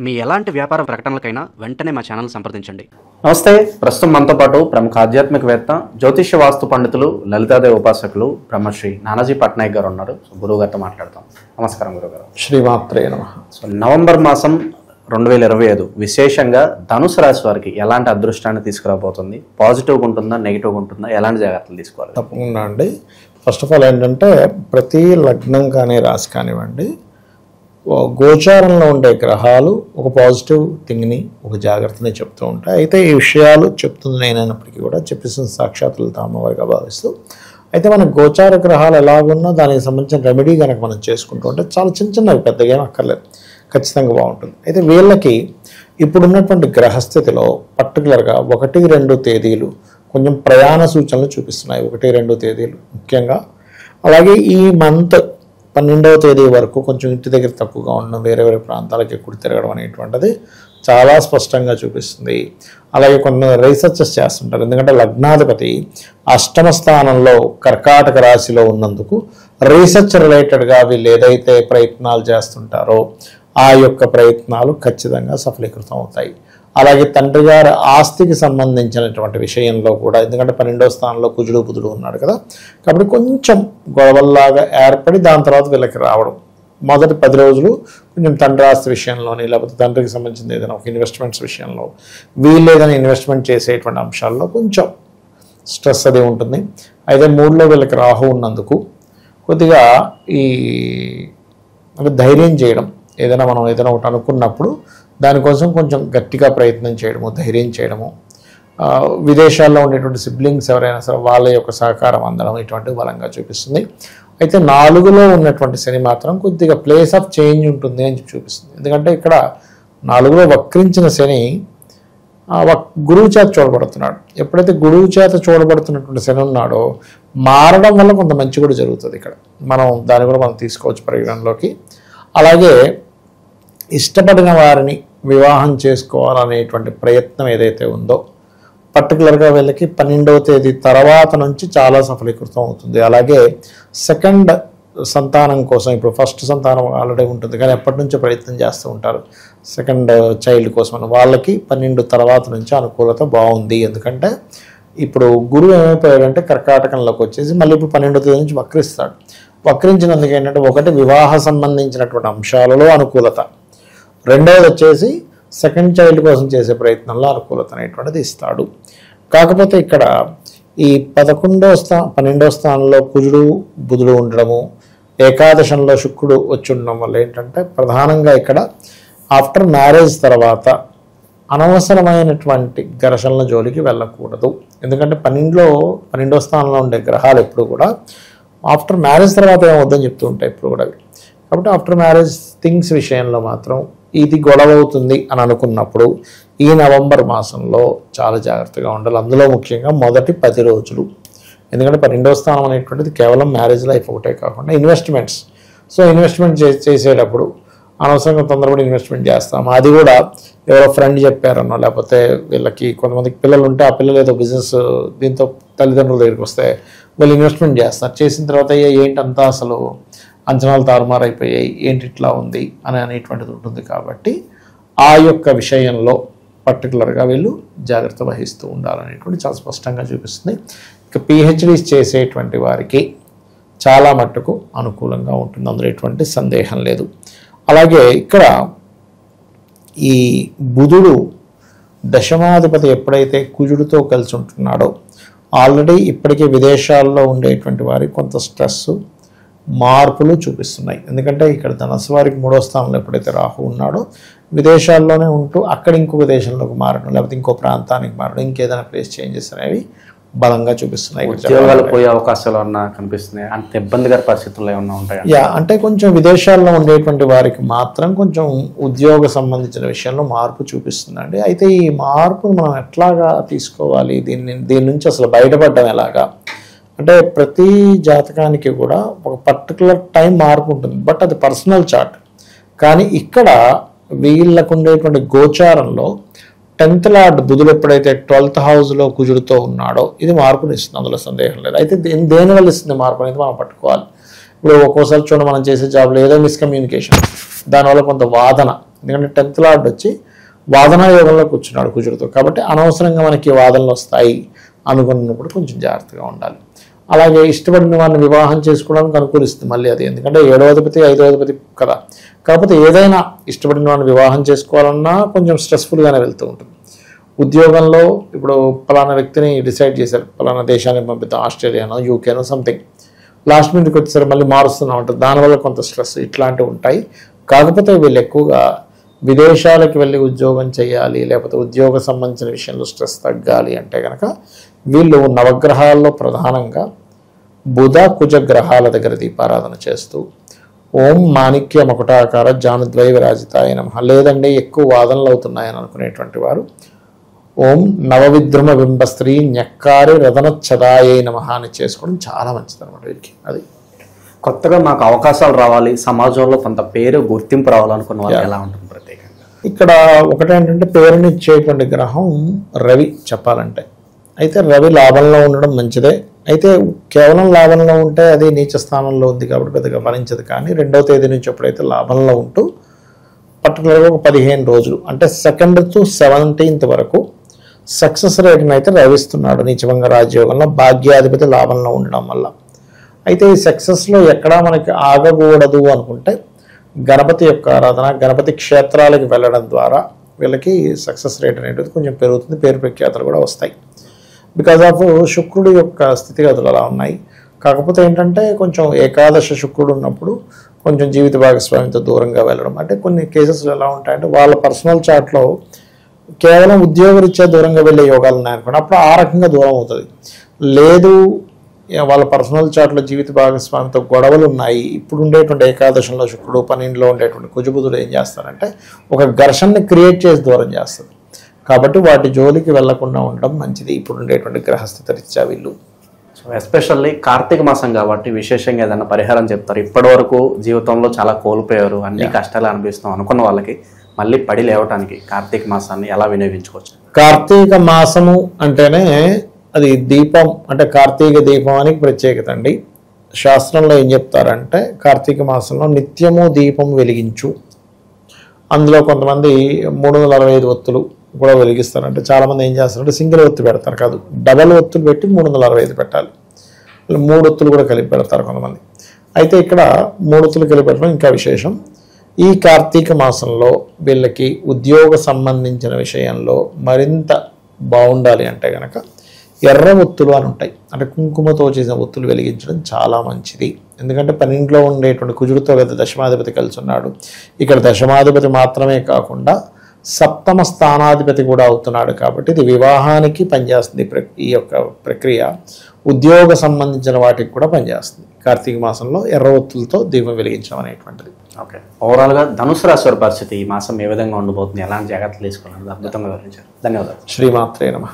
మీ ఎలాంటి వ్యాపార ప్రకటనలకైనా వెంటనే మా ఛానల్ సంప్రదించండి. నమస్తే. ప్రస్తుతం మనతో పాటు ప్రముఖ ఆధ్యాత్మికవేత్త, జ్యోతిష్య వాస్తు పండితులు, లలితాదేవి ఉపాసకులు బ్రహ్మశ్రీ నానాజీ పట్నాయక్ గారు ఉన్నారు. సో గురువు గారితో మాట్లాడతాం. నమస్కారం గురుగారు. శ్రీమాత్రే నమః. సో నవంబర్ మాసం 2025 విశేషంగా ధనుసు రాశి వారికి ఎలాంటి అదృష్టాన్ని తీసుకురాబోతుంది? పాజిటివ్గా ఉంటుందా, నెగిటివ్గా ఉంటుందా? ఎలాంటి జాగ్రత్తలు తీసుకోవాలి? తప్పకుండా అండి. ఫస్ట్ ఆఫ్ ఆల్ ఏంటంటే ప్రతి లగ్నం కానీ రాశి కానివ్వండి, గోచారంలో ఉండే గ్రహాలు ఒక పాజిటివ్ థింగ్ని, ఒక జాగ్రత్తని చెప్తూ ఉంటాయి. అయితే ఈ విషయాలు చెప్తుంది నేనైనప్పటికీ కూడా చెప్పేసిన సాక్షాత్తులు తామవారిగా భావిస్తూ, అయితే మన గోచార గ్రహాలు ఎలాగున్నా దానికి సంబంధించిన రెమెడీ కనుక మనం చేసుకుంటూ ఉంటే చాలా చిన్న చిన్నవి, పెద్దగా ఏం అక్కర్లేదు, ఖచ్చితంగా బాగుంటుంది. అయితే వీళ్ళకి ఇప్పుడున్నటువంటి గ్రహస్థితిలో పర్టికులర్గా 1-2 తేదీలు కొంచెం ప్రయాణ సూచనలు చూపిస్తున్నాయి. 1-2 తేదీలు ముఖ్యంగా. అలాగే ఈ మంత్ 12వ తేదీ వరకు కొంచెం ఇంటి దగ్గర తక్కువగా ఉండడం, వేరే వేరే ప్రాంతాలకు ఎక్కువ తిరగడం అనేటువంటిది చాలా స్పష్టంగా చూపిస్తుంది. అలాగే కొన్ని రీసెర్చెస్ చేస్తుంటారు. ఎందుకంటే లగ్నాధిపతి అష్టమ స్థానంలో కర్కాటక రాశిలో ఉన్నందుకు రీసెర్చ్ రిలేటెడ్గా వీళ్ళు ఏదైతే ప్రయత్నాలు చేస్తుంటారో ఆ యొక్క ప్రయత్నాలు ఖచ్చితంగా సఫలీకృతం అవుతాయి. అలాగే తండ్రి గారి ఆస్తికి సంబంధించినటువంటి విషయంలో కూడా, ఎందుకంటే 12వ స్థానంలో కుజుడు బుధుడు ఉన్నాడు కదా, కాబట్టి కొంచెం గొడవల్లాగా ఏర్పడి దాని తర్వాత వీళ్ళకి రావడం, మొదటి 10 రోజులు కొంచెం తండ్రి ఆస్తి విషయంలోని, లేకపోతే తండ్రికి సంబంధించిన ఏదైనా ఒక ఇన్వెస్ట్మెంట్స్ విషయంలో, వీళ్ళు ఏదైనా ఇన్వెస్ట్మెంట్ చేసేటువంటి అంశాల్లో కొంచెం స్ట్రెస్ అది ఉంటుంది. అయితే 3లో వీళ్ళకి రాహు ఉన్నందుకు కొద్దిగా ఈ అంటే ధైర్యం చేయడం, ఏదైనా మనం ఏదైనా ఒకటి అనుకున్నప్పుడు దానికోసం కొంచెం గట్టిగా ప్రయత్నం చేయడము, ధైర్యం చేయడము, విదేశాల్లో ఉండేటువంటి సిబ్లింగ్స్ ఎవరైనా సరే వాళ్ళ యొక్క సహకారం అందడం, ఇటువంటివి బలంగా చూపిస్తుంది. అయితే 4లో ఉన్నటువంటి శని మాత్రం కొద్దిగా ప్లేస్ ఆఫ్ చేంజ్ ఉంటుంది అని చూపిస్తుంది. ఎందుకంటే ఇక్కడ 4లో వక్రించిన శని గురువు చేత చూడబడుతున్నాడు. ఎప్పుడైతే గురువు చేత చూడబడుతున్నటువంటి శని ఉన్నాడో మారడం వల్ల కొంత మంచి కూడా జరుగుతుంది. ఇక్కడ దాన్ని కూడా మనం తీసుకోవచ్చు పరిగణనలోకి. అలాగే ఇష్టపడిన వారిని వివాహం చేసుకోవాలనేటువంటి ప్రయత్నం ఏదైతే ఉందో పర్టికులర్గా వీళ్ళకి 12వ తేదీ తర్వాత నుంచి చాలా సఫలీకృతం అవుతుంది. అలాగే సెకండ్ సంతానం కోసం, ఇప్పుడు ఫస్ట్ సంతానం ఆల్రెడీ ఉంటుంది కానీ ఎప్పటి నుంచో ప్రయత్నం చేస్తూ ఉంటారు సెకండ్ చైల్డ్ కోసం, వాళ్ళకి 12 తర్వాత నుంచి అనుకూలత బాగుంది. ఎందుకంటే ఇప్పుడు గురువు ఏమైపోయాడంటే కర్కాటకంలోకి వచ్చేసి మళ్ళీ ఇప్పుడు 12వ తేదీ నుంచి వక్రిస్తాడు. వక్రించినందుకు ఏంటంటే ఒకటి వివాహ సంబంధించినటువంటి అంశాలలో అనుకూలత, రెండవది వచ్చేసి సెకండ్ చైల్డ్ కోసం చేసే ప్రయత్నంలో అనుకూలత అనేటువంటిది ఇస్తాడు. కాకపోతే ఇక్కడ ఈ 12వ స్థానంలో కుజుడు బుధుడు ఉండడము, ఏకాదశంలో శుక్రుడు వచ్చి ఉండడం వల్ల ఏంటంటే ప్రధానంగా ఇక్కడ ఆఫ్టర్ మ్యారేజ్ తర్వాత అనవసరమైనటువంటి ఘర్షణల జోలికి వెళ్ళకూడదు. ఎందుకంటే 12వ స్థానంలో ఉండే గ్రహాలు ఎప్పుడు కూడా ఆఫ్టర్ మ్యారేజ్ తర్వాత ఏమవుద్దని చెప్తూ ఉంటాయి ఇప్పుడు కూడా. కాబట్టి ఆఫ్టర్ మ్యారేజ్ థింగ్స్ విషయంలో మాత్రం ఇది గొడవ అవుతుంది అని అనుకున్నప్పుడు ఈ నవంబర్ మాసంలో చాలా జాగ్రత్తగా ఉండాలి. అందులో ముఖ్యంగా మొదటి 10 రోజులు. ఎందుకంటే 12వ స్థానం అనేటువంటిది కేవలం మ్యారేజ్ లైఫ్ ఒకటే కాకుండా ఇన్వెస్ట్మెంట్స్. సో ఇన్వెస్ట్మెంట్ చేసేటప్పుడు అనవసరంగా తొందరపడి ఇన్వెస్ట్మెంట్ చేస్తాం. అది కూడా ఎవరో ఫ్రెండ్ చెప్పారనో, లేకపోతే వీళ్ళకి కొంతమందికి పిల్లలు ఉంటే ఆ పిల్లలు ఏదో బిజినెస్ దీంతో తల్లిదండ్రుల దగ్గరికి వస్తే వాళ్ళు ఇన్వెస్ట్మెంట్ చేస్తారు. చేసిన తర్వాత ఏంటంతా అసలు అంచనాలు తారుమారైపోయాయి, ఏంటి ఇట్లా ఉంది అనేటువంటిది ఉంటుంది. కాబట్టి ఆ యొక్క విషయంలో పర్టికులర్గా వీళ్ళు జాగ్రత్త వహిస్తూ ఉండాలనేటువంటి చాలా స్పష్టంగా చూపిస్తుంది. ఇక పిహెచ్డీస్ చేసేటువంటి వారికి చాలా మట్టుకు అనుకూలంగా ఉంటుంది, అందులో ఎటువంటి సందేహం లేదు. అలాగే ఇక్కడ ఈ బుధుడు దశమాధిపతి ఎప్పుడైతే కుజుడితో కలిసి ఉంటున్నాడో ఆల్రెడీ ఇప్పటికే విదేశాల్లో ఉండేటువంటి వారికి కొంత స్ట్రెస్, మార్పులు చూపిస్తున్నాయి. ఎందుకంటే ఇక్కడ ధనుసు వారికి 3వ స్థానంలో ఎప్పుడైతే రాహు ఉన్నాడో విదేశాల్లోనే ఉంటూ అక్కడ ఇంకొక దేశంలోకి మారడం, లేకపోతే ఇంకో ప్రాంతానికి మారడం, ఇంకేదైనా ప్లేస్ చేంజెస్ అనేవి బలంగా చూపిస్తున్నాయి. ఉద్యోగాలు పోయే అవకాశాలు ఏమన్నా కనిపిస్తున్నాయి? అంత ఇబ్బందికర పరిస్థితుల్లో ఏమన్నా ఉంటాయి? అంటే కొంచెం విదేశాల్లో ఉండేటువంటి వారికి మాత్రం కొంచెం ఉద్యోగ సంబంధించిన విషయంలో మార్పు చూపిస్తుందండి. అయితే ఈ మార్పును మనం ఎట్లాగా తీసుకోవాలి, దీని నుంచి అసలు బయటపడడం ఎలాగా అంటే ప్రతి జాతకానికి కూడా ఒక పర్టికులర్ టైం మార్పు ఉంటుంది, బట్ అది పర్సనల్ చార్ట్. కానీ ఇక్కడ వీళ్ళకు ఉండేటువంటి గోచారంలో 10th లార్డ్ బుధుడు ఎప్పుడైతే 12th హౌస్లో కుజుడితో ఉన్నాడో ఇది మార్పుని ఇస్తుంది, అందులో సందేహం లేదు. అయితే దేని వల్ల ఇస్తుంది మార్పు అనేది మనం పట్టుకోవాలి. ఇప్పుడు ఒక్కోసారి చూడండి మనం చేసే జాబ్లో ఏదో మిస్కమ్యూనికేషన్, దానివల్ల కొంత వాదన, ఎందుకంటే 10th లార్డ్ వచ్చి వాదనా యోగంలో కూర్చున్నాడు కుజుడితో, కాబట్టి అనవసరంగా మనకి వాదనలు వస్తాయి అనుకున్నప్పుడు కొంచెం జాగ్రత్తగా ఉండాలి. అలాగే ఇష్టపడిన వారిని వివాహం చేసుకోవడానికి అనుకూలిస్తుంది మళ్ళీ అది, ఎందుకంటే 7వ అధిపతి 5వ అధిపతి కదా. కాకపోతే ఏదైనా ఇష్టపడిన వారిని వివాహం చేసుకోవాలన్నా కొంచెం స్ట్రెస్ఫుల్గానే వెళ్తూ ఉంటుంది. ఉద్యోగంలో ఇప్పుడు పలానా వ్యక్తిని డిసైడ్ చేశారు, పలానా దేశానికి పంపిద్దాం, ఆస్ట్రేలియానో యూకేనో సంథింగ్, లాస్ట్ మినిట్కి వచ్చేసరికి మళ్ళీ మారుస్తూనే ఉంటుంది, దానివల్ల కొంత స్ట్రెస్ ఇట్లాంటివి ఉంటాయి. కాకపోతే వీళ్ళు ఎక్కువగా విదేశాలకు వెళ్ళి ఉద్యోగం చేయాలి, లేకపోతే ఉద్యోగ సంబంధించిన విషయంలో స్ట్రెస్ తగ్గాలి అంటే కనుక వీళ్ళు నవగ్రహాల్లో ప్రధానంగా బుధ కుజ గ్రహాల దగ్గర దీపారాధన చేస్తూ ఓం మాణిక్య మకుటాకార జానుద్వయ విరాజితాయ నమః, లేదండి ఎక్కువ వాదనలు అవుతున్నాయని అనుకునేటువంటి వారు ఓం నవవిద్రుమ బింబస్త్రీ న్యక్కారి రదనచ్చదాయ నమః అని చేసుకోవడం చాలా మంచిది అనమాట వీరికి. అది కొత్తగా మాకు అవకాశాలు రావాలి, సమాజంలో కొంత పేరు గుర్తింపు రావాలనుకున్న వాళ్ళు ఎలా ఉంటుంది ప్రత్యేకంగా? ఇక్కడ ఒకటేంటంటే పేరునిచ్చేటువంటి గ్రహం రవి చెప్పాలంటే, అయితే రవి లాభంలో ఉండడం మంచిదే. అయితే కేవలం లాభంలో ఉంటే అది నీచ స్థానంలో ఉంది కాబట్టి పెద్దగా ఫలించదు. కానీ 2వ తేదీ నుంచి ఎప్పుడైతే లాభంలో ఉంటూ పర్టికులర్గా ఒక 15 రోజులు అంటే 2nd to 17th వరకు సక్సెస్ రేట్ని అయితే రవిస్తున్నాడు నీచభంగ రాజయోగంలో, భాగ్యాధిపతి లాభంలో ఉండడం వల్ల. అయితే ఈ సక్సెస్లో ఎక్కడా మనకి ఆగకూడదు అనుకుంటే గణపతి యొక్క ఆరాధన, గణపతి క్షేత్రాలకు వెళ్ళడం ద్వారా వీళ్ళకి సక్సెస్ రేట్ అనేది కొంచెం పెరుగుతుంది, పేరు ప్రఖ్యాతలు కూడా వస్తాయి. బికాజ్ ఆఫ్ శుక్రుడి యొక్క స్థితిగతులు అలా ఉన్నాయి. కాకపోతే ఏంటంటే కొంచెం ఏకాదశ శుక్రుడు ఉన్నప్పుడు కొంచెం జీవిత భాగస్వామితో దూరంగా వెళ్ళడం, అంటే కొన్ని కేసెస్లో ఎలా ఉంటాయంటే వాళ్ళ పర్సనల్ చార్ట్లో కేవలం ఉద్యోగరీత్యా దూరంగా వెళ్ళే యోగాలు ఉన్నాయనుకోండి, అప్పుడు ఆ రకంగా దూరం అవుతుంది. లేదు వాళ్ళ పర్సనల్ చార్ట్లో జీవిత భాగస్వామితో గొడవలు ఉన్నాయి, ఇప్పుడు ఉండేటువంటి ఏకాదశంలో శుక్రుడు 12లో ఉండేటువంటి కుజబుధుడు ఏం చేస్తారంటే ఒక ఘర్షణని క్రియేట్ చేసి దూరం చేస్తుంది. కాబట్టి వాటి జోలికి వెళ్లకుండా ఉండడం మంచిది ఇప్పుడు ఉండేటువంటి గ్రహస్థితి రీత్యా వీళ్ళు. సో ఎస్పెషల్లీ కార్తీక మాసం కాబట్టి విశేషంగా ఏదైనా పరిహారం చెప్తారు? ఇప్పటి వరకు జీవితంలో చాలా కోల్పోయారు, అన్ని కష్టాలు అనిపిస్తాం అనుకున్న వాళ్ళకి మళ్ళీ పడి లేవటానికి కార్తీక మాసాన్ని ఎలా వినియోగించుకోవచ్చు? కార్తీక మాసము అంటేనే అది దీపం, అంటే కార్తీక దీపం అని ప్రత్యేకత అండి. శాస్త్రంలో ఏం చెప్తారంటే కార్తీక మాసంలో నిత్యము దీపం వెలిగించు, అందులో కొంతమంది 365 ఒత్తులు కూడా వెలిగిస్తారు. అంటే చాలామంది ఏం చేస్తారంటే సింగిల్ ఒత్తు పెడతారు, కాదు డబల్ ఒత్తులు పెట్టి 365 పెట్టాలి, 3 ఒత్తులు కూడా కలిపి పెడతారు కొంతమంది. అయితే ఇక్కడ 3 ఒత్తులు కలిపి పెట్టడం ఇంకా విశేషం. ఈ కార్తీక మాసంలో వీళ్ళకి ఉద్యోగ సంబంధించిన విషయంలో మరింత బాగుండాలి అంటే కనుక ఎర్ర ఒత్తులు అని ఉంటాయి, అంటే కుంకుమతో చేసిన ఒత్తులు వెలిగించడం చాలా మంచిది. ఎందుకంటే 12లో ఉండేటువంటి కుజుడితో కదా దశమాధిపతి కలిసి ఉన్నాడు. ఇక్కడ దశమాధిపతి మాత్రమే కాకుండా 7వ స్థానాధిపతి కూడా అవుతున్నాడు. కాబట్టి ఇది వివాహానికి పనిచేస్తుంది ఈ యొక్క ప్రక్రియ, ఉద్యోగ సంబంధించిన వాటికి కూడా పనిచేస్తుంది. కార్తీక మాసంలో ఎర్ర ఒత్తులతో దీపం వెలిగించడం అనేటువంటిది. ఓకే, ఓవరాల్గా ధనుసు రాశి వారి పరిస్థితి ఈ మాసం ఏ విధంగా ఉండబోతుంది, ఎలాంటి జాగ్రత్తలు తీసుకోవాలని అద్భుతంగా వివరించారు. ధన్యవాదాలు. శ్రీమాత్రే నమః.